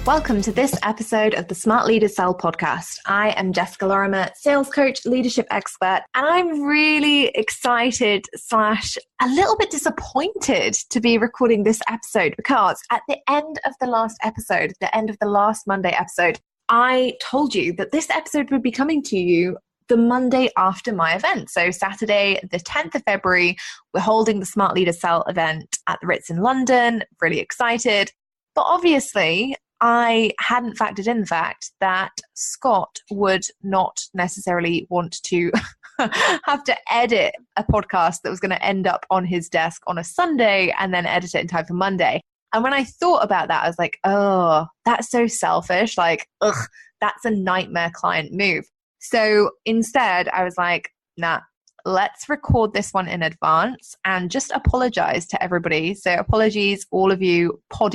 Welcome to this episode of the Smart Leaders Sell podcast. I am Jessica Lorimer, sales coach, leadership expert, and I'm really excited / a little bit disappointed to be recording this episode because at the end of the last episode, the end of the last Monday episode, I told you that this episode would be coming to you the Monday after my event. So Saturday, the 10th of February, we're holding the Smart Leaders Sell event at the Ritz in London. Really excited. But obviously, I hadn't factored in the fact that Scott would not necessarily want to have to edit a podcast that was going to end up on his desk on a Sunday and then edit it in time for Monday. And when I thought about that, I was like, oh, that's so selfish. Like, ugh, that's a nightmare client move. So instead, I was like, nah, let's record this one in advance and just apologize to everybody. So apologies, all of you pod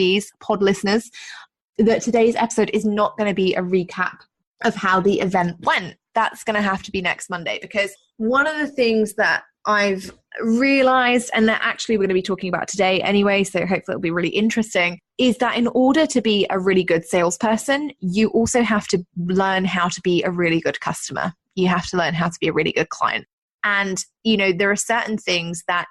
listeners, that today's episode is not going to be a recap of how the event went. That's going to have to be next Monday, because one of the things that I've realized, and that actually we're going to be talking about today anyway, so hopefully it'll be really interesting, is that in order to be a really good salesperson, you also have to learn how to be a really good customer. You have to learn how to be a really good client. And, you know, there are certain things that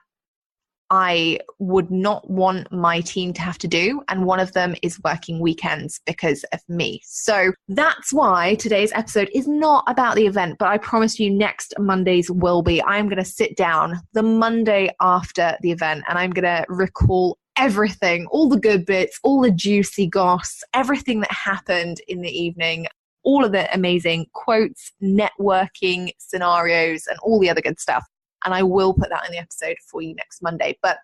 I would not want my team to have to do. And one of them is working weekends because of me. So that's why today's episode is not about the event, but I promise you next Monday's will be. I'm going to sit down the Monday after the event and I'm going to recall everything, all the good bits, all the juicy goss, everything that happened in the evening, all of the amazing quotes, networking scenarios, and all the other good stuff. And I will put that in the episode for you next Monday. But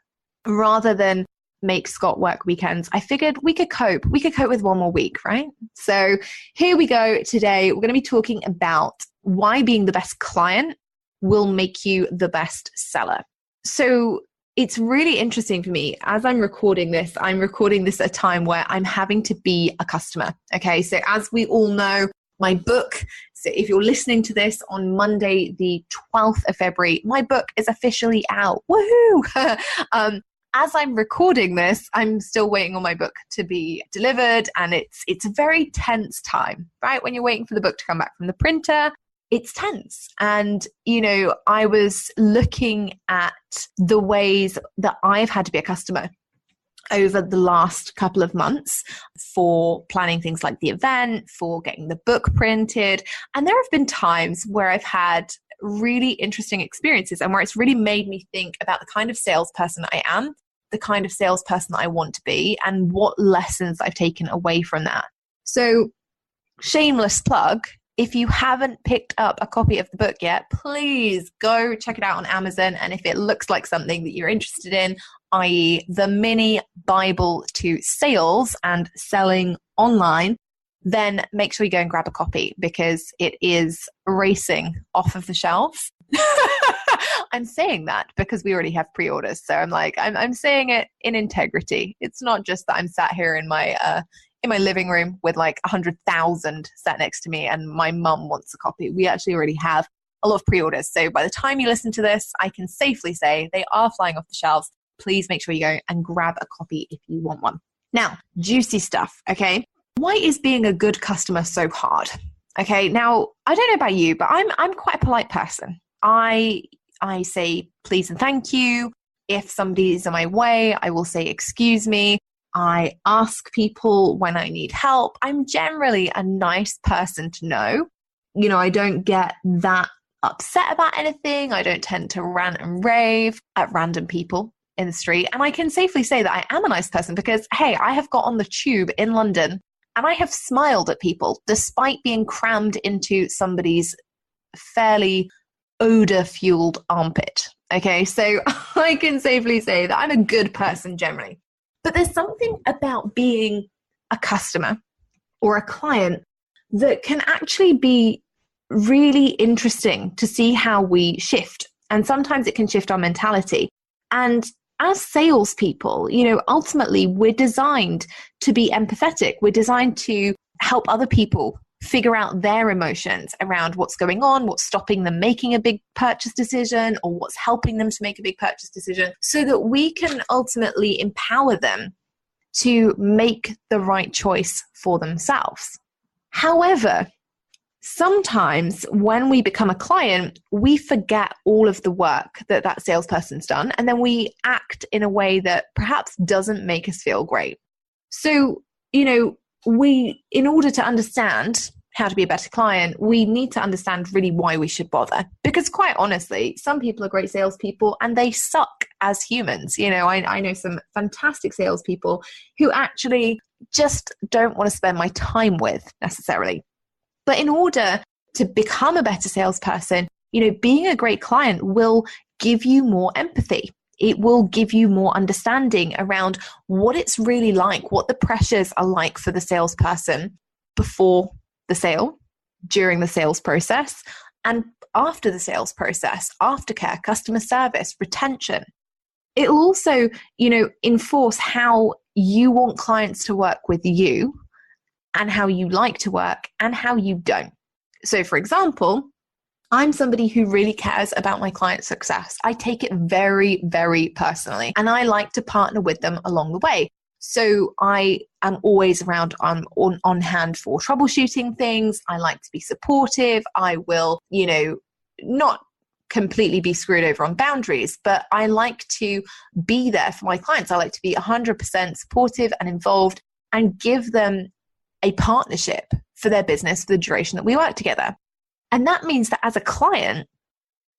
rather than make Scott work weekends, I figured we could cope. We could cope with one more week, right? So here we go. Today, we're going to be talking about why being the best client will make you the best seller. So it's really interesting for me as I'm recording this at a time where I'm having to be a customer. Okay. So as we all know, my book, so if you're listening to this on Monday, the 12th of February, my book is officially out. Woohoo! As I'm recording this, I'm still waiting on my book to be delivered, and it's a very tense time, right? When you're waiting for the book to come back from the printer, it's tense. And, you know, I was looking at the ways that I've had to be a customer over the last couple of months for planning things like the event, for getting the book printed. And there have been times where I've had really interesting experiences and where it's really made me think about the kind of salesperson I am, the kind of salesperson I want to be, and what lessons I've taken away from that. So, shameless plug, if you haven't picked up a copy of the book yet, please go check it out on Amazon. And if it looks like something that you're interested in, i.e. the mini Bible to sales and selling online, then make sure you go and grab a copy because it is racing off of the shelves. I'm saying that because we already have pre-orders. So I'm saying it in integrity. It's not just that I'm sat here in my living room with like 100,000 sat next to me and my mum wants a copy. We actually already have a lot of pre-orders. So by the time you listen to this, I can safely say they are flying off the shelves. Please make sure you go and grab a copy if you want one. Now, juicy stuff, okay? Why is being a good customer so hard? Okay, now, I don't know about you, but I'm quite a polite person. I say please and thank you. If somebody is in my way, I will say excuse me. I ask people when I need help. I'm generally a nice person to know. You know, I don't get that upset about anything. I don't tend to rant and rave at random people in the street. And I can safely say that I am a nice person because, hey, I have got on the tube in London and I have smiled at people despite being crammed into somebody's fairly odor-fueled armpit. Okay, so I can safely say that I'm a good person generally. But there's something about being a customer or a client that can actually be really interesting to see how we shift. And sometimes it can shift our mentality. And as salespeople, you know, ultimately we're designed to be empathetic. We're designed to help other people figure out their emotions around what's going on, what's stopping them making a big purchase decision, or what's helping them to make a big purchase decision, so that we can ultimately empower them to make the right choice for themselves. However, sometimes when we become a client, we forget all of the work that salesperson's done, and then we act in a way that perhaps doesn't make us feel great. So, in order to understand how to be a better client, we need to understand really why we should bother. Because quite honestly, some people are great salespeople and they suck as humans. I know some fantastic salespeople who actually just don't want to spend my time with necessarily. But in order to become a better salesperson, being a great client will give you more empathy. It will give you more understanding around what it's really like, what the pressures are like for the salesperson before the sale, during the sales process, and after the sales process, aftercare, customer service, retention. It'll also, enforce how you want clients to work with you and how you like to work and how you don't. So for example, I'm somebody who really cares about my client's success. I take it very, very personally, and I like to partner with them along the way. So I am always around on hand for troubleshooting things. I like to be supportive. I will, not completely be screwed over on boundaries, but I like to be there for my clients. I like to be 100% supportive and involved and give them a partnership for their business for the duration that we work together. And that means that as a client,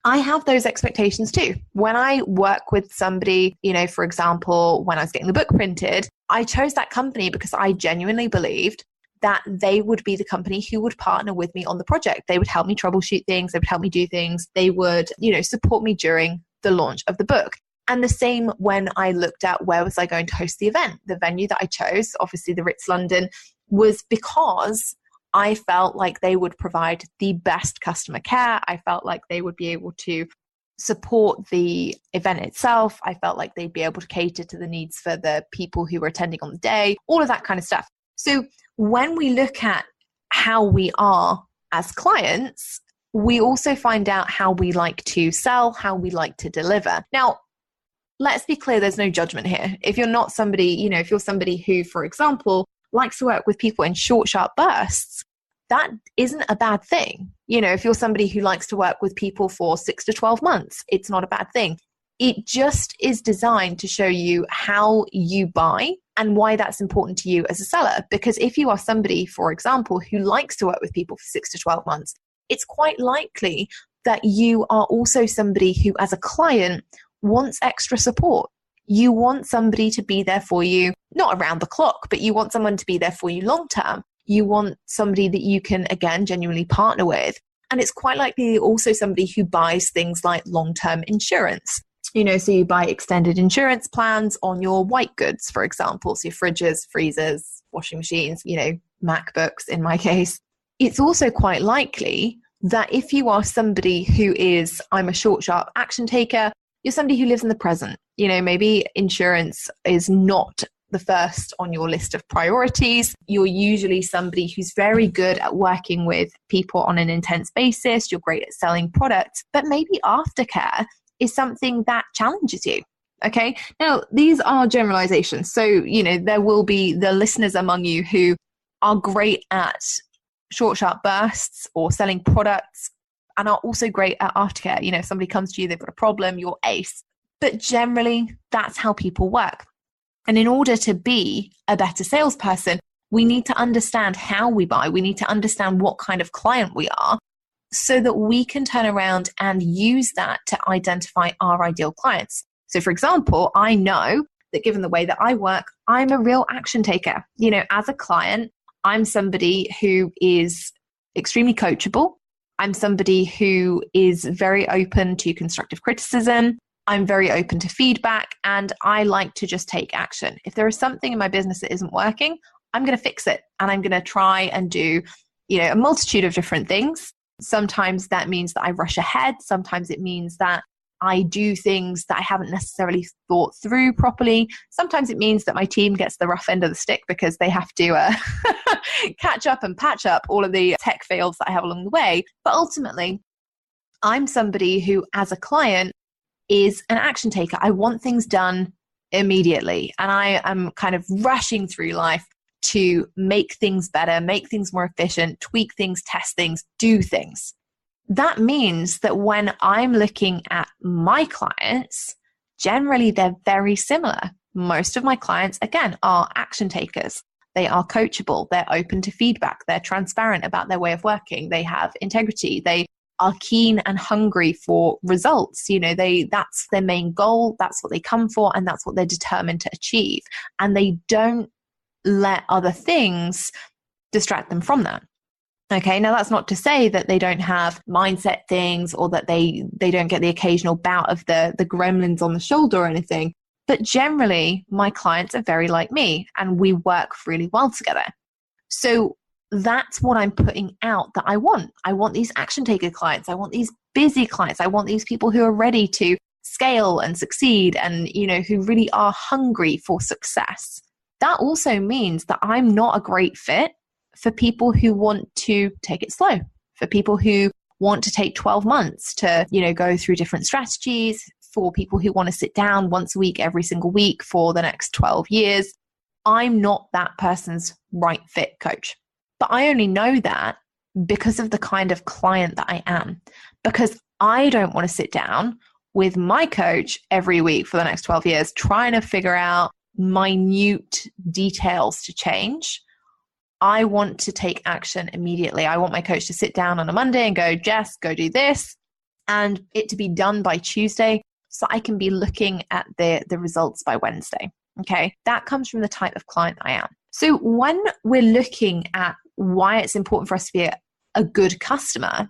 I have those expectations too. When I work with somebody, for example, when I was getting the book printed, I chose that company because I genuinely believed that they would be the company who would partner with me on the project. They would help me troubleshoot things. They would help me do things. They would, support me during the launch of the book. And the same when I looked at where was I going to host the event. The venue that I chose, obviously the Ritz London, was because I felt like they would provide the best customer care. I felt like they would be able to support the event itself. I felt like they'd be able to cater to the needs for the people who were attending on the day, all of that kind of stuff. So when we look at how we are as clients, we also find out how we like to sell, how we like to deliver. Now, let's be clear, there's no judgment here. If you're not somebody, if you're somebody who, for example, likes to work with people in short, sharp bursts, that isn't a bad thing. If you're somebody who likes to work with people for 6 to 12 months, it's not a bad thing. It just is designed to show you how you buy and why that's important to you as a seller. Because if you are somebody, for example, who likes to work with people for 6 to 12 months, it's quite likely that you are also somebody who, as a client, wants extra support. You want somebody to be there for you, not around the clock, but you want someone to be there for you long term. You want somebody that you can, again, genuinely partner with. And it's quite likely also somebody who buys things like long-term insurance. So you buy extended insurance plans on your white goods, for example. So your fridges, freezers, washing machines, MacBooks in my case. It's also quite likely that if you are somebody who is, I'm a short, sharp action taker, you're somebody who lives in the present. Maybe insurance is not the first on your list of priorities. You're usually somebody who's very good at working with people on an intense basis. You're great at selling products, but maybe aftercare is something that challenges you. Okay. Now, these are generalizations. So, there will be the listeners among you who are great at short, sharp bursts or selling products and are also great at aftercare. If somebody comes to you, they've got a problem, you're ace. But generally, that's how people work. And in order to be a better salesperson, we need to understand how we buy. We need to understand what kind of client we are so that we can turn around and use that to identify our ideal clients. So for example, I know that given the way that I work, I'm a real action taker. As a client, I'm somebody who is extremely coachable. I'm somebody who is very open to constructive criticism. I'm very open to feedback, and I like to just take action. If there is something in my business that isn't working, I'm going to fix it, and I'm going to try and do, a multitude of different things. Sometimes that means that I rush ahead. Sometimes it means that I do things that I haven't necessarily thought through properly. Sometimes it means that my team gets the rough end of the stick because they have to catch up and patch up all of the tech fails that I have along the way. But ultimately, I'm somebody who, as a client, is an action taker. I want things done immediately. And I am kind of rushing through life to make things better, make things more efficient, tweak things, test things, do things. That means that when I'm looking at my clients, generally they're very similar. Most of my clients, again, are action takers. They are coachable. They're open to feedback. They're transparent about their way of working. They have integrity. They are keen and hungry for results. That's their main goal. That's what they come for. And that's what they're determined to achieve. And they don't let other things distract them from that. Okay, now that's not to say that they don't have mindset things or that they don't get the occasional bout of the gremlins on the shoulder or anything. But generally, my clients are very like me and we work really well together. So that's what I'm putting out that I want. I want these action taker clients. I want these busy clients. I want these people who are ready to scale and succeed and, who really are hungry for success. That also means that I'm not a great fit for people who want to take it slow, for people who want to take 12 months to, go through different strategies, for people who want to sit down once a week, every single week for the next 12 years. I'm not that person's right fit coach. But I only know that because of the kind of client that I am, because I don't want to sit down with my coach every week for the next 12 years, trying to figure out minute details to change. I want to take action immediately. I want my coach to sit down on a Monday and go, Jess, go do this, and it to be done by Tuesday so I can be looking at the results by Wednesday. Okay, that comes from the type of client I am. So when we're looking at why it's important for us to be a good customer,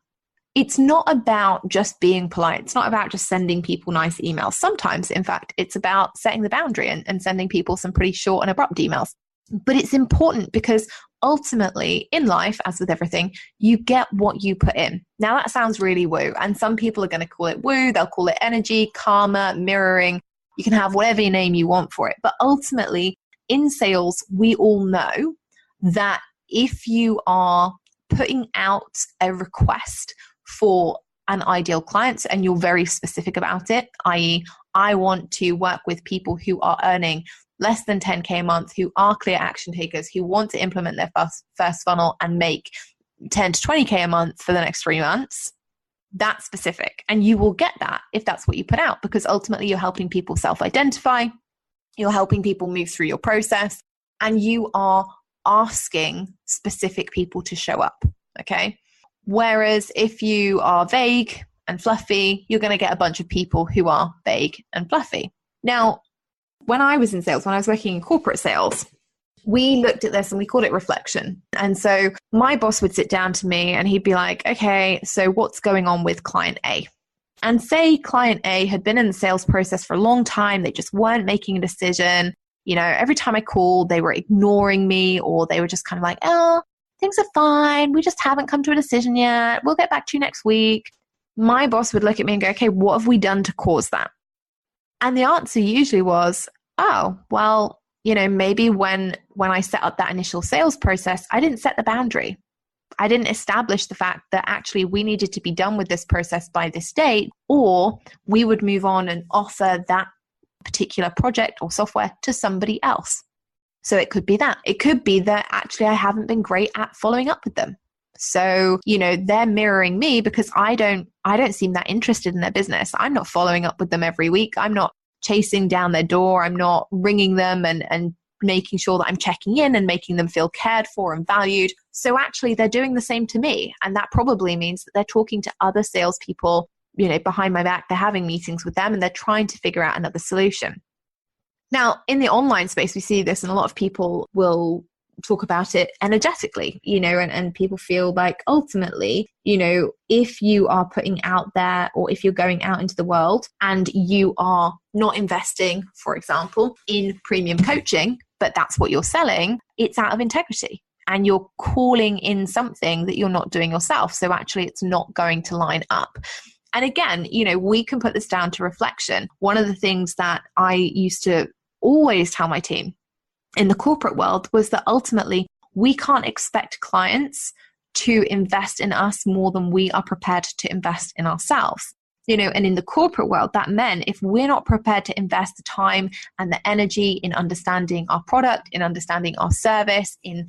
it's not about just being polite. It's not about just sending people nice emails. Sometimes, in fact, it's about setting the boundary and sending people some pretty short and abrupt emails. But it's important because ultimately in life, as with everything, you get what you put in. Now that sounds really woo. And some people are going to call it woo. They'll call it energy, karma, mirroring. You can have whatever name you want for it. But ultimately in sales, we all know that if you are putting out a request for an ideal client and you're very specific about it, i.e., I want to work with people who are earning less than 10K a month, who are clear action takers, who want to implement their first funnel and make 10 to 20K a month for the next 3 months, that's specific. And you will get that if that's what you put out, because ultimately you're helping people self-identify, you're helping people move through your process, and you are asking specific people to show up, okay? Whereas if you are vague and fluffy, you're going to get a bunch of people who are vague and fluffy. Now, when I was in sales, when I was working in corporate sales, we looked at this and we called it reflection. And so my boss would sit down to me and he'd be like, okay, so what's going on with client A? And say client A had been in the sales process for a long time. They just weren't making a decision. Every time I called, they were ignoring me, or they were just kind of like, oh, things are fine. We just haven't come to a decision yet. We'll get back to you next week. My boss would look at me and go, okay, what have we done to cause that? And the answer usually was, oh, well, maybe when I set up that initial sales process, I didn't set the boundary. I didn't establish the fact that actually we needed to be done with this process by this date, or we would move on and offer that particular project or software to somebody else. So it could be that. It could be that actually I haven't been great at following up with them. So, they're mirroring me because I don't seem that interested in their business. I'm not following up with them every week. I'm not chasing down their door. I'm not ringing them and making sure that I'm checking in and making them feel cared for and valued. So actually they're doing the same to me. And that probably means that they're talking to other salespeople, behind my back. They're having meetings with them and they're trying to figure out another solution. Now, in the online space, we see this, and a lot of people will talk about it energetically, and people feel like ultimately, if you are putting out there, or if you're going out into the world and you are not investing, for example, in premium coaching, but that's what you're selling, it's out of integrity. And you're calling in something that you're not doing yourself. So actually it's not going to line up. And again, we can put this down to reflection. One of the things that I used to always tell my team in the corporate world was that ultimately we can't expect clients to invest in us more than we are prepared to invest in ourselves. And in the corporate world, that meant if we're not prepared to invest the time and the energy in understanding our product, in understanding our service, in,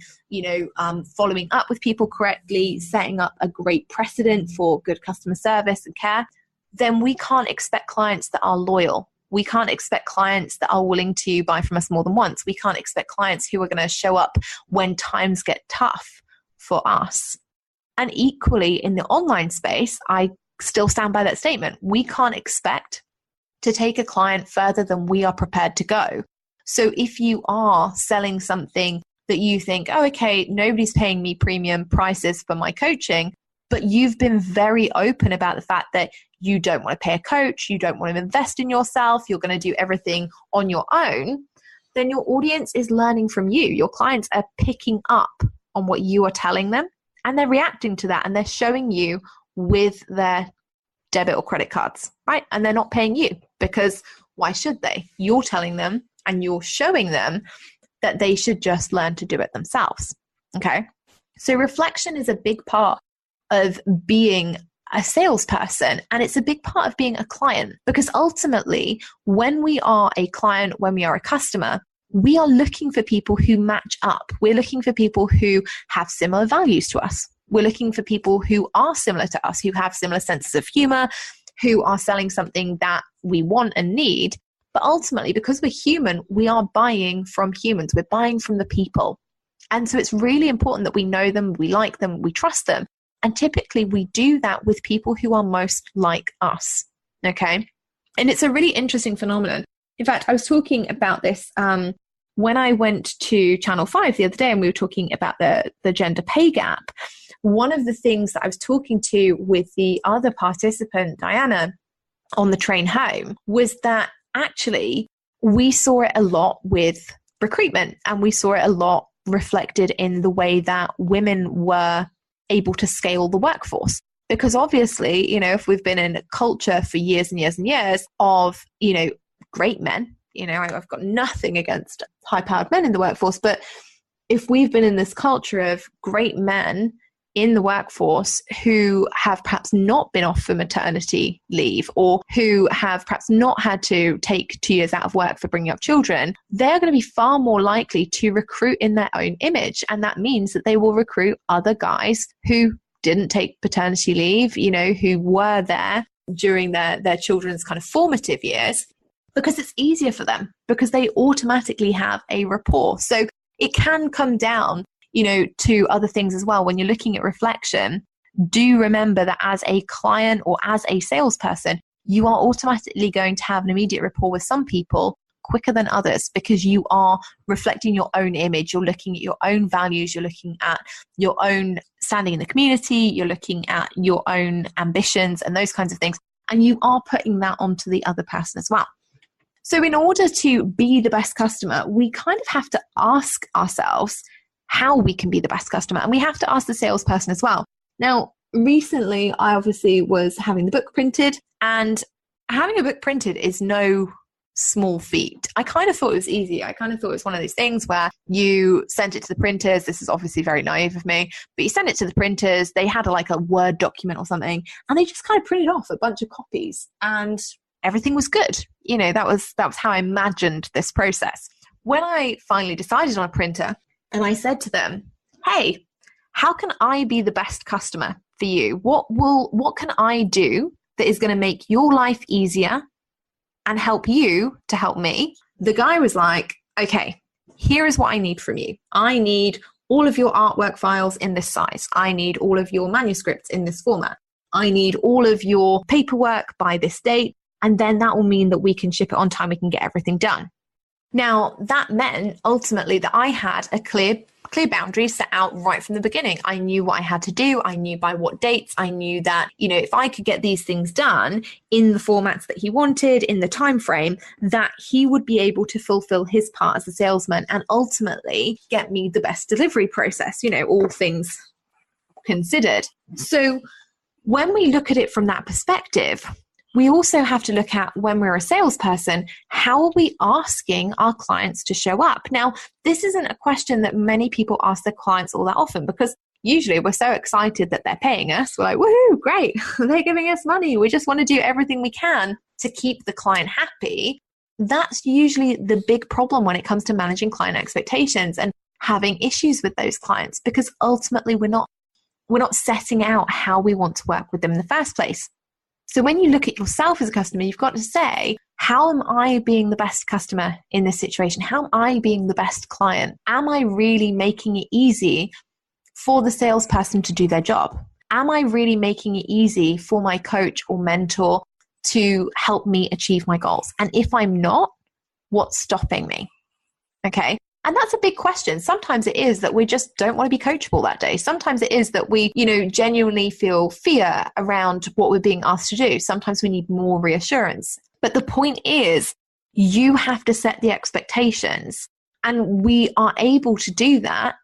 following up with people correctly, setting up a great precedent for good customer service and care, then we can't expect clients that are loyal. We can't expect clients that are willing to buy from us more than once. We can't expect clients who are going to show up when times get tough for us. And equally in the online space, I still stand by that statement. We can't expect to take a client further than we are prepared to go. So if you are selling something that you think, oh, okay, nobody's paying me premium prices for my coaching, but you've been very open about the fact that you don't want to pay a coach, you don't want to invest in yourself, you're going to do everything on your own, then your audience is learning from you. Your clients are picking up on what you are telling them, and they're reacting to that, and they're showing you with their debit or credit cards, right? And they're not paying you, because why should they? You're telling them and you're showing them that they should just learn to do it themselves. Okay. So reflection is a big part of being a salesperson, and it's a big part of being a client, because ultimately when we are a client, when we are a customer, we are looking for people who match up. We're looking for people who have similar values to us. We're looking for people who are similar to us, who have similar senses of humor, who are selling something that we want and need. But ultimately, because we're human, we are buying from humans. We're buying from the people. And so it's really important that we know them, we like them, we trust them. And typically we do that with people who are most like us. Okay. And it's a really interesting phenomenon. In fact, I was talking about this when I went to Channel 5 the other day, and we were talking about the gender pay gap. One of the things that I was talking to with the other participant, Diana, on the train home was that actually we saw it a lot with recruitment, and we saw it a lot reflected in the way that women were able to scale the workforce. Because obviously, if we've been in a culture for years and years and years of, great men, I've got nothing against high-powered men in the workforce, but if we've been in this culture of great men in the workforce who have perhaps not been off for maternity leave, or who have perhaps not had to take 2 years out of work for bringing up children, they're going to be far more likely to recruit in their own image. And that means that they will recruit other guys who didn't take paternity leave, who were there during their children's kind of formative years, because it's easier for them, because they automatically have a rapport. So it can come down to other things as well. When you're looking at reflection, do remember that as a client or as a salesperson, you are automatically going to have an immediate rapport with some people quicker than others, because you are reflecting your own image. You're looking at your own values. You're looking at your own standing in the community. You're looking at your own ambitions and those kinds of things. And you are putting that onto the other person as well. So in order to be the best customer, we kind of have to ask ourselves how we can be the best customer. And we have to ask the salesperson as well. Now, recently, I obviously was having the book printed, and having a book printed is no small feat. I kind of thought it was easy. I kind of thought it was one of those things where you sent it to the printers. This is obviously very naive of me, but you sent it to the printers. They had a Word document or something, and they just kind of printed off a bunch of copies, and everything was good. That was how I imagined this process. When I finally decided on a printer, and I said to them, hey, how can I be the best customer for you? What can I do that is going to make your life easier and help you to help me? The guy was like, okay, here is what I need from you. I need all of your artwork files in this size. I need all of your manuscripts in this format. I need all of your paperwork by this date. And then that will mean that we can ship it on time. We can get everything done. Now, that meant ultimately that I had a clear boundary set out right from the beginning. I knew what I had to do. I knew by what dates. I knew that, if I could get these things done in the formats that he wanted, in the time frame, that he would be able to fulfill his part as a salesman and ultimately get me the best delivery process, all things considered. So when we look at it from that perspective, we also have to look at, when we're a salesperson, how are we asking our clients to show up? Now, this isn't a question that many people ask their clients all that often, because usually we're so excited that they're paying us. We're like, woohoo, great. They're giving us money. We just want to do everything we can to keep the client happy. That's usually the big problem when it comes to managing client expectations and having issues with those clients, because ultimately we're not setting out how we want to work with them in the first place. So when you look at yourself as a customer, you've got to say, how am I being the best customer in this situation? How am I being the best client? Am I really making it easy for the salesperson to do their job? Am I really making it easy for my coach or mentor to help me achieve my goals? And if I'm not, what's stopping me? Okay. And that's a big question. Sometimes it is that we just don't want to be coachable that day. Sometimes it is that we, genuinely feel fear around what we're being asked to do. Sometimes we need more reassurance. But the point is, you have to set the expectations. And we are able to do that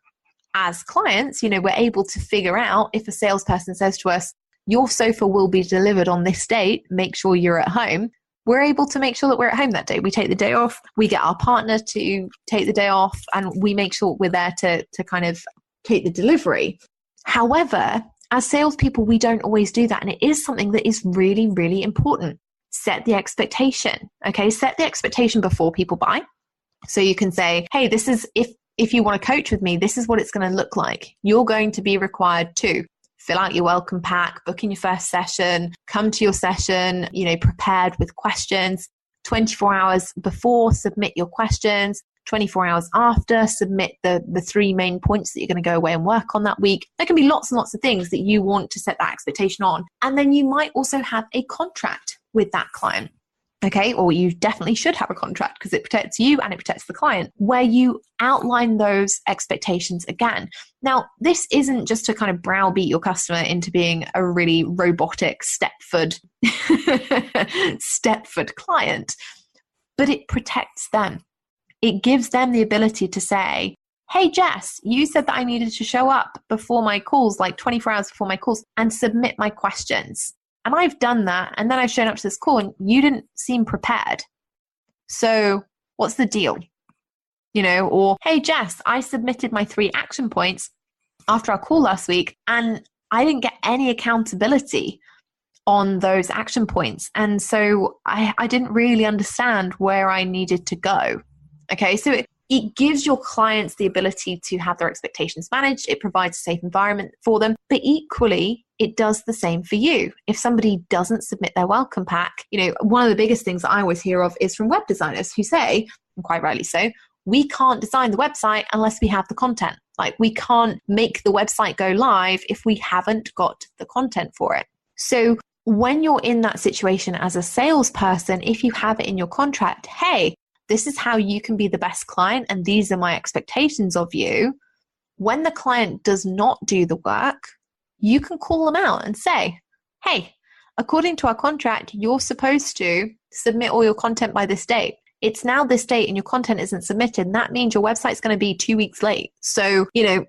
as clients. We're able to figure out if a salesperson says to us, your sofa will be delivered on this date, make sure you're at home. We're able to make sure that we're at home that day. We take the day off, we get our partner to take the day off, and we make sure we're there to kind of take the delivery. However, as salespeople, we don't always do that. And it is something that is really, really important. Set the expectation, okay? Set the expectation before people buy. So you can say, hey, this is, if you want to coach with me, this is what it's going to look like. You're going to be required to fill out your welcome pack, book in your first session, come to your session, prepared with questions. 24 hours before, submit your questions. 24 hours after, submit the 3 main points that you're going to go away and work on that week. There can be lots and lots of things that you want to set that expectation on. And then you might also have a contract with that client. Okay, or you definitely should have a contract because it protects you and it protects the client, where you outline those expectations again. Now, this isn't just to kind of browbeat your customer into being a really robotic Stepford client, but it protects them. It gives them the ability to say, hey, Jess, you said that I needed to show up before my calls, like 24 hours before my calls, and submit my questions. And I've done that, and then I've shown up to this call and you didn't seem prepared. So what's the deal? Or, hey, Jess, I submitted my 3 action points after our call last week and I didn't get any accountability on those action points. And so I didn't really understand where I needed to go. Okay, so it gives your clients the ability to have their expectations managed. It provides a safe environment for them. But equally, it does the same for you. If somebody doesn't submit their welcome pack, one of the biggest things that I always hear of is from web designers who say, and quite rightly so, we can't design the website unless we have the content. Like, we can't make the website go live if we haven't got the content for it. So when you're in that situation as a salesperson, if you have it in your contract, hey, this is how you can be the best client and these are my expectations of you. When the client does not do the work, you can call them out and say, hey, according to our contract, you're supposed to submit all your content by this date. It's now this date and your content isn't submitted. And that means your website's going to be 2 weeks late. So,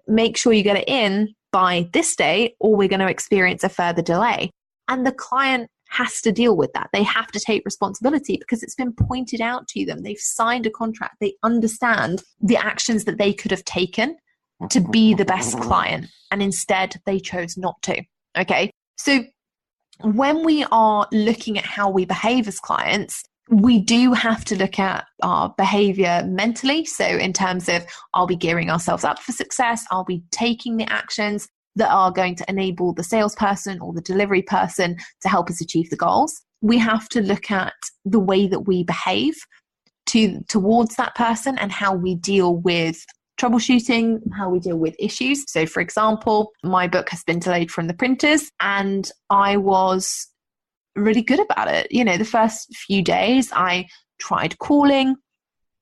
make sure you get it in by this date or we're going to experience a further delay. And the client has to deal with that. They have to take responsibility because it's been pointed out to them. They've signed a contract. They understand the actions that they could have taken to be the best client. And instead they chose not to. Okay. So when we are looking at how we behave as clients, we do have to look at our behavior mentally. So in terms of, are we gearing ourselves up for success? Are we taking the actions that are going to enable the salesperson or the delivery person to help us achieve the goals? We have to look at the way that we behave towards that person and how we deal with troubleshooting, how we deal with issues. So for example, my book has been delayed from the printers and I was really good about it. The first few days I tried calling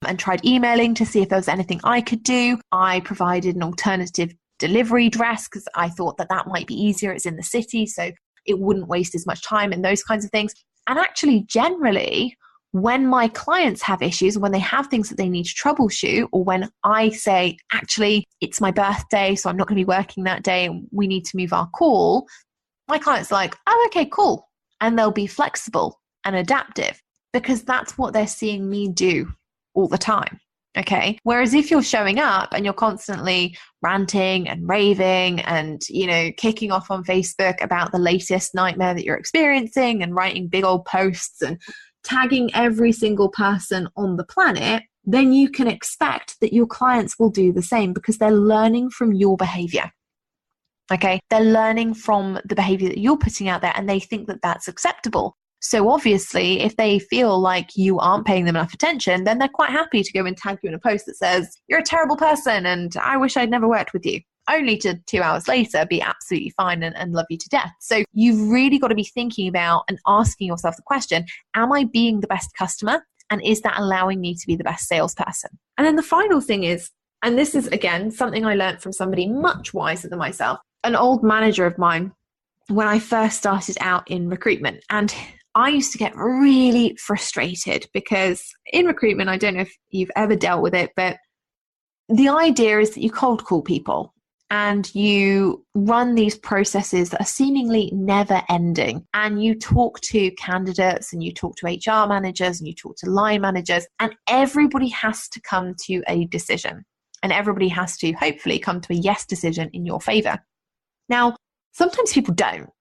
and tried emailing to see if there was anything I could do. I provided an alternative delivery address because I thought that might be easier. It's in the city, so it wouldn't waste as much time and those kinds of things. And actually, generally, when my clients have issues, when they have things that they need to troubleshoot, or when I say, actually, it's my birthday, so I'm not going to be working that day and we need to move our call, my client's like, oh, okay, cool. And they'll be flexible and adaptive because that's what they're seeing me do all the time. Okay. Whereas if you're showing up and you're constantly ranting and raving and, kicking off on Facebook about the latest nightmare that you're experiencing and writing big old posts and tagging every single person on the planet, then you can expect that your clients will do the same because they're learning from your behavior. Okay. They're learning from the behavior that you're putting out there and they think that that's acceptable. So obviously, if they feel like you aren't paying them enough attention, then they're quite happy to go and tag you in a post that says, you're a terrible person and I wish I'd never worked with you, only to 2 hours later be absolutely fine and love you to death. So you've really got to be thinking about and asking yourself the question, am I being the best customer? And is that allowing me to be the best salesperson? And then the final thing is, and this is again, something I learned from somebody much wiser than myself, an old manager of mine when I first started out in recruitment. And I used to get really frustrated because in recruitment, I don't know if you've ever dealt with it, but the idea is that you cold call people and you run these processes that are seemingly never ending. And you talk to candidates and you talk to HR managers and you talk to line managers, and everybody has to come to a decision. And everybody has to hopefully come to a yes decision in your favor. Now, sometimes people don't.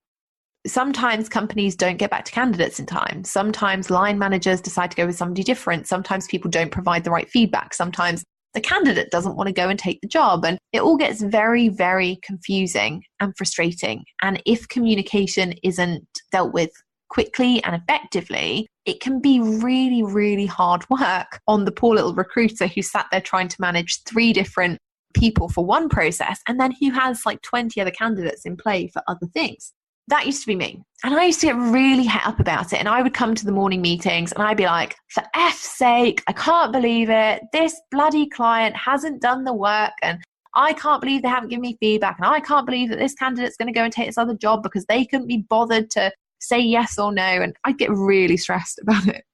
Sometimes companies don't get back to candidates in time. Sometimes line managers decide to go with somebody different. Sometimes people don't provide the right feedback. Sometimes the candidate doesn't want to go and take the job. And it all gets very, very confusing and frustrating. And if communication isn't dealt with quickly and effectively, it can be really, really hard work on the poor little recruiter who sat there trying to manage 3 different people for one process and then who has like 20 other candidates in play for other things. That used to be me. And I used to get really het up about it. And I would come to the morning meetings and I'd be like, for F's sake, I can't believe it. This bloody client hasn't done the work. And I can't believe they haven't given me feedback. And I can't believe that this candidate's going to go and take this other job because they couldn't be bothered to say yes or no. And I'd get really stressed about it.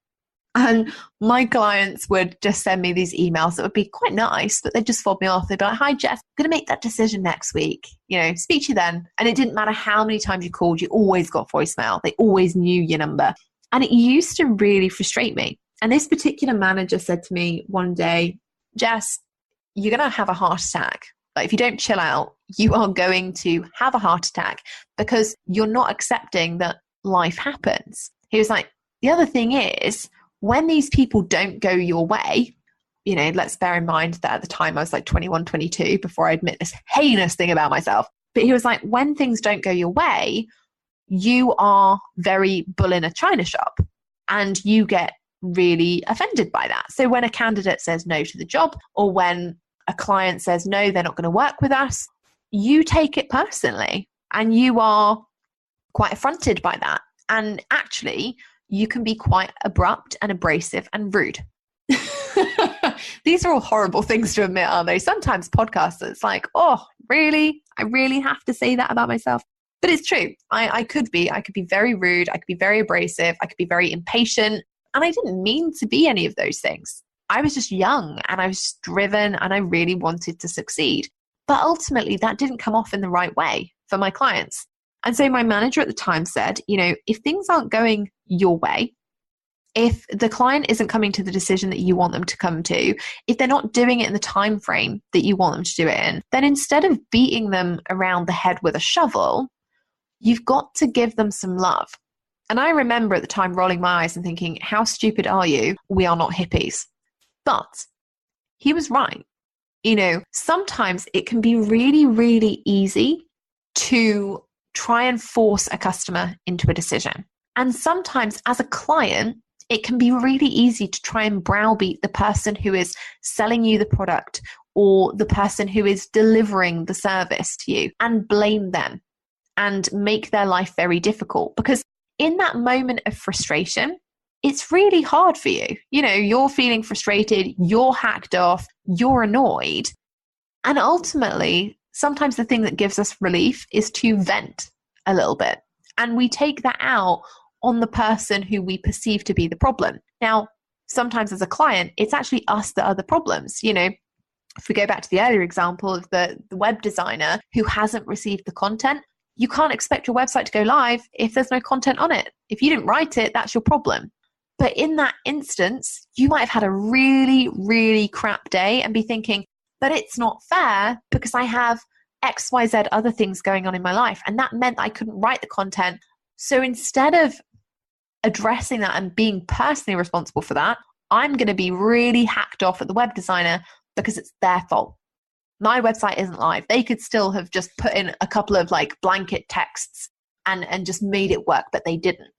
And my clients would just send me these emails that would be quite nice, but they'd just fob me off. They'd be like, hi, Jess, I'm going to make that decision next week. Speak to you then. And it didn't matter how many times you called, you always got voicemail. They always knew your number. And it used to really frustrate me. And this particular manager said to me one day, Jess, you're going to have a heart attack. Like, if you don't chill out, you are going to have a heart attack because you're not accepting that life happens. He was like, the other thing is, when these people don't go your way, let's bear in mind that at the time I was like 21, 22 before I admit this heinous thing about myself. But he was like, when things don't go your way, you are very bull in a china shop and you get really offended by that. So when a candidate says no to the job or when a client says no, they're not going to work with us, you take it personally and you are quite affronted by that. And actually, you can be quite abrupt and abrasive and rude. These are all horrible things to admit, aren't they? Sometimes podcasts, it's like, oh, really? I really have to say that about myself? But it's true. I could be very rude. I could be very abrasive. I could be very impatient. And I didn't mean to be any of those things. I was just young and I was driven and I really wanted to succeed. But ultimately, that didn't come off in the right way for my clients. And so my manager at the time said, if things aren't going your way, if the client isn't coming to the decision that you want them to come to, if they're not doing it in the time frame that you want them to do it in, then instead of beating them around the head with a shovel, you've got to give them some love. And I remember at the time rolling my eyes and thinking, how stupid are you? We are not hippies. But he was right. Sometimes it can be really, really easy to try and force a customer into a decision. And sometimes as a client, it can be really easy to try and browbeat the person who is selling you the product or the person who is delivering the service to you and blame them and make their life very difficult. Because in that moment of frustration, it's really hard for you. You're feeling frustrated, you're hacked off, you're annoyed. And ultimately, sometimes the thing that gives us relief is to vent a little bit. And we take that out on the person who we perceive to be the problem. Now, sometimes as a client, it's actually us that are the problems. If we go back to the earlier example of the web designer who hasn't received the content, you can't expect your website to go live if there's no content on it. If you didn't write it, that's your problem. But in that instance, you might have had a really, really crap day and be thinking, but it's not fair because I have XYZ other things going on in my life. And that meant I couldn't write the content. So instead of addressing that and being personally responsible for that, I'm going to be really hacked off at the web designer because it's their fault. My website isn't live. They could still have just put in a couple of like blanket texts and just made it work, but they didn't,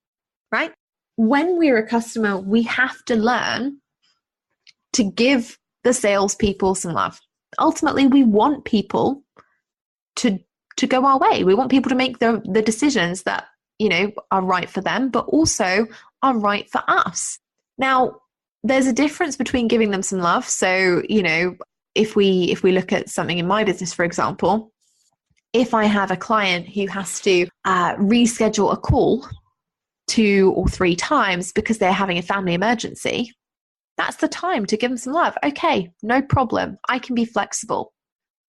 right? When we're a customer, we have to learn to give the salespeople some love. Ultimately, we want people to go our way. We want people to make the decisions that, are right for them, but also are right for us. Now, there's a difference between giving them some love. So, if we look at something in my business, for example, if I have a client who has to reschedule a call 2 or 3 times because they're having a family emergency, that's the time to give them some love. Okay, no problem. I can be flexible.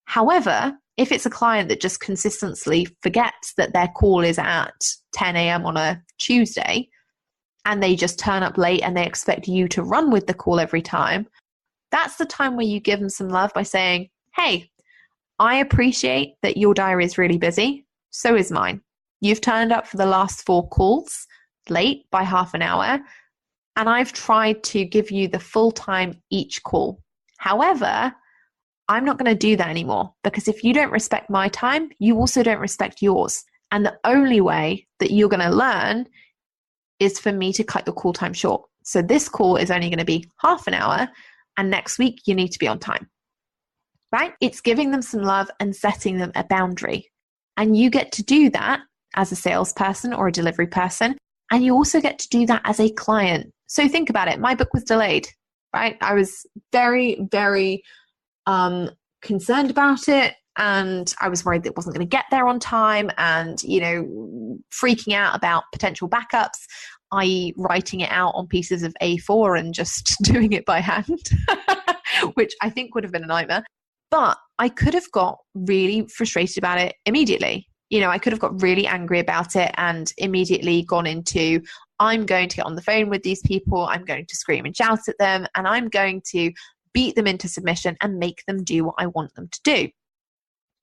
However, if it's a client that just consistently forgets that their call is at 10 a.m. on a Tuesday and they just turn up late and they expect you to run with the call every time, that's the time where you give them some love by saying, hey, I appreciate that your diary is really busy. So is mine. You've turned up for the last 4 calls late by half an hour, and I've tried to give you the full time each call. However, I'm not going to do that anymore because if you don't respect my time, you also don't respect yours. And the only way that you're going to learn is for me to cut your call time short. So this call is only going to be half an hour, and next week you need to be on time, right? It's giving them some love and setting them a boundary. And you get to do that as a salesperson or a delivery person. And you also get to do that as a client. So think about it. My book was delayed, right? I was very, very concerned about it. And I was worried that it wasn't going to get there on time and, freaking out about potential backups, i.e. writing it out on pieces of A4 and just doing it by hand, which I think would have been a nightmare. But I could have got really frustrated about it immediately. I could have got really angry about it and immediately gone into, I'm going to get on the phone with these people, I'm going to scream and shout at them, and I'm going to beat them into submission and make them do what I want them to do.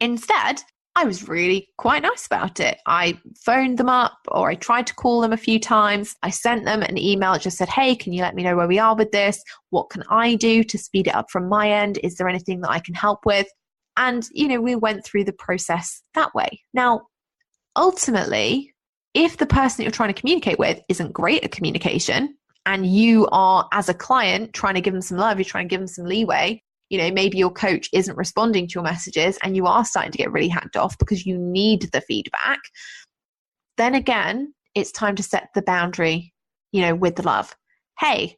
Instead, I was really quite nice about it. I phoned them up, or I tried to call them a few times. I sent them an email that just said, hey, can you let me know where we are with this? What can I do to speed it up from my end? Is there anything that I can help with? And, we went through the process that way. Now, ultimately, if the person that you're trying to communicate with isn't great at communication and you are, as a client, trying to give them some love, you're trying to give them some leeway, maybe your coach isn't responding to your messages and you are starting to get really hacked off because you need the feedback, then again, it's time to set the boundary, with the love. Hey,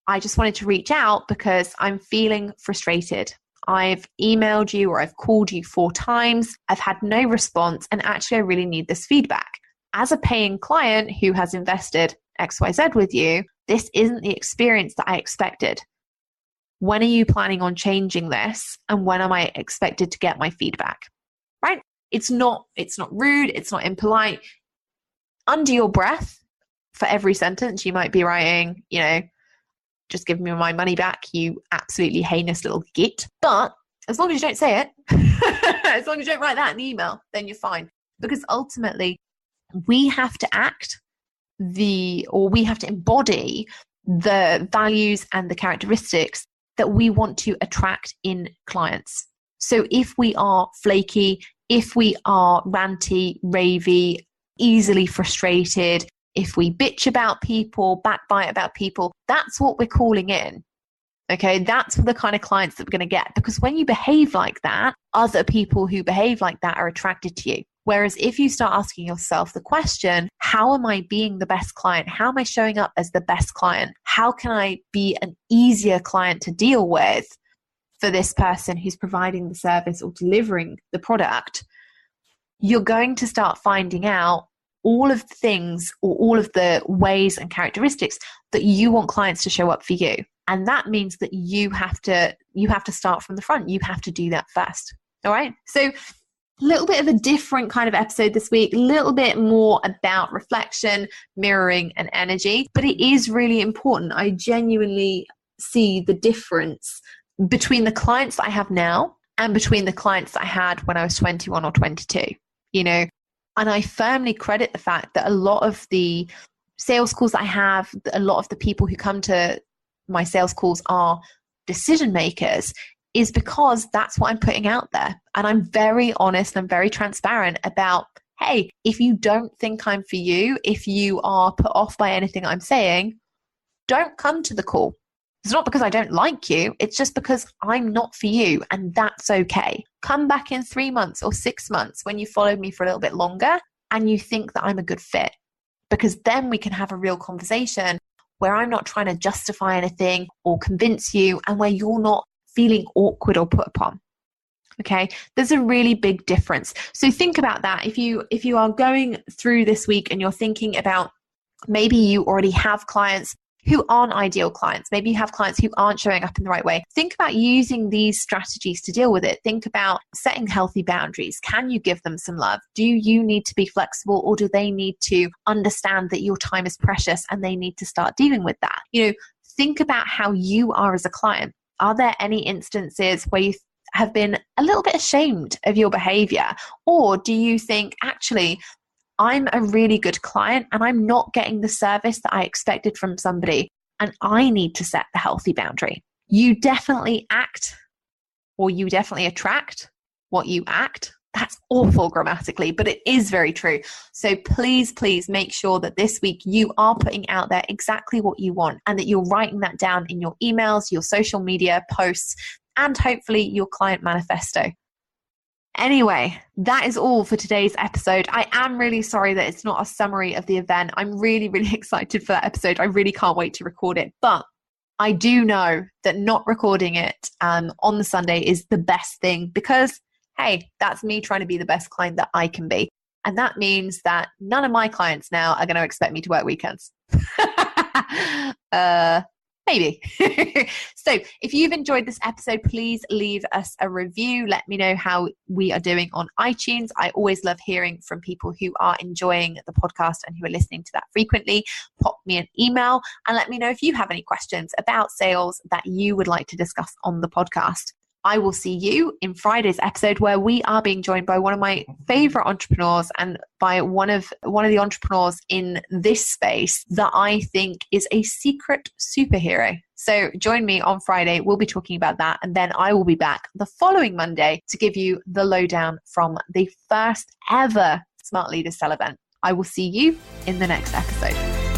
I just wanted to reach out because I'm feeling frustrated. I've emailed you or I've called you 4 times. I've had no response. And actually, I really need this feedback. As a paying client who has invested XYZ with you, this isn't the experience that I expected. When are you planning on changing this? And when am I expected to get my feedback? Right? It's not rude. It's not impolite. Under your breath, for every sentence, you might be writing, just give me my money back, you absolutely heinous little git. But as long as you don't say it, as long as you don't write that in the email, then you're fine. Because ultimately, we have to we have to embody the values and the characteristics that we want to attract in clients. So if we are flaky, if we are ranty, ravey, easily frustrated, if we bitch about people, backbite about people, that's what we're calling in. Okay, that's the kind of clients that we're going to get. Because when you behave like that, other people who behave like that are attracted to you. Whereas if you start asking yourself the question, how am I being the best client? How am I showing up as the best client? How can I be an easier client to deal with for this person who's providing the service or delivering the product? You're going to start finding out all of the things or all of the ways and characteristics that you want clients to show up for you. And that means that you have to start from the front. You have to do that first. All right. So A little bit of a different kind of episode this week, a little bit more about reflection, mirroring, and energy. But it is really important. I genuinely see the difference between the clients that I have now and between the clients that I had when I was 21 or 22, and I firmly credit the fact that a lot of the sales calls that I have, a lot of the people who come to my sales calls are decision makers, is because that's what I'm putting out there. And I'm very honest and very transparent about, hey, if you don't think I'm for you, if you are put off by anything I'm saying, don't come to the call. It's not because I don't like you. It's just because I'm not for you, and that's okay. Come back in 3 months or 6 months when you followed me for a little bit longer and you think that I'm a good fit, because then we can have a real conversation where I'm not trying to justify anything or convince you, and where you're not feeling awkward or put upon. Okay, there's a really big difference. So think about that. If you are going through this week and you're thinking about, maybe you already have clients who aren't ideal clients, maybe you have clients who aren't showing up in the right way, think about using these strategies to deal with it. Think about setting healthy boundaries. Can you give them some love? Do you need to be flexible, or do they need to understand that your time is precious and they need to start dealing with that? Think about how you are as a client. Are there any instances where you have been a little bit ashamed of your behavior? Or do you think, actually, I'm a really good client and I'm not getting the service that I expected from somebody, and I need to set the healthy boundary? You definitely act, or you definitely attract what you act. That's awful grammatically, but it is very true. So please, please make sure that this week you are putting out there exactly what you want, and that you're writing that down in your emails, your social media posts, and hopefully your client manifesto. Anyway, that is all for today's episode. I am really sorry that it's not a summary of the event. I'm really, really excited for that episode. I really can't wait to record it. But I do know that not recording it on the Sunday is the best thing, because hey, that's me trying to be the best client that I can be. And that means that none of my clients now are going to expect me to work weekends. Maybe. So if you've enjoyed this episode, please leave us a review. Let me know how we are doing on iTunes. I always love hearing from people who are enjoying the podcast and who are listening to that frequently. Pop me an email and let me know if you have any questions about sales that you would like to discuss on the podcast. I will see you in Friday's episode, where we are being joined by one of my favorite entrepreneurs, and by one of the entrepreneurs in this space that I think is a secret superhero. So join me on Friday. We'll be talking about that. And then I will be back the following Monday to give you the lowdown from the first ever Smart Leaders Sell event. I will see you in the next episode.